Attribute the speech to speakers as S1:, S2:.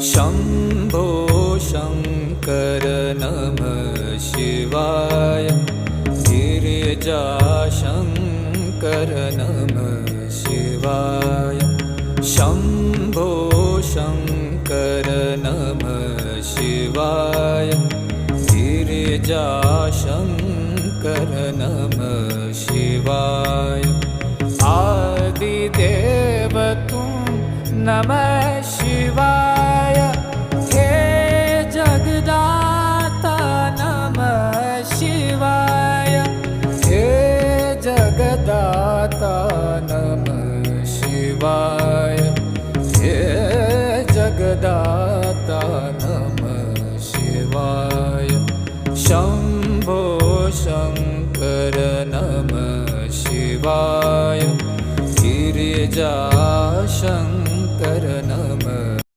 S1: शम्भो शङ्कर नमः शिवाय। गिरिजाशङ्कर नमः शिवाय। शम्भो शङ्कर नमः शिवाय। गिरिजाशङ्कर नमः शिवाय। आदिदेव तुम नमः शिवाय। हे जगदाता नमः शिवाय। हे जगदाता नमः शिवाय। हे जगदाता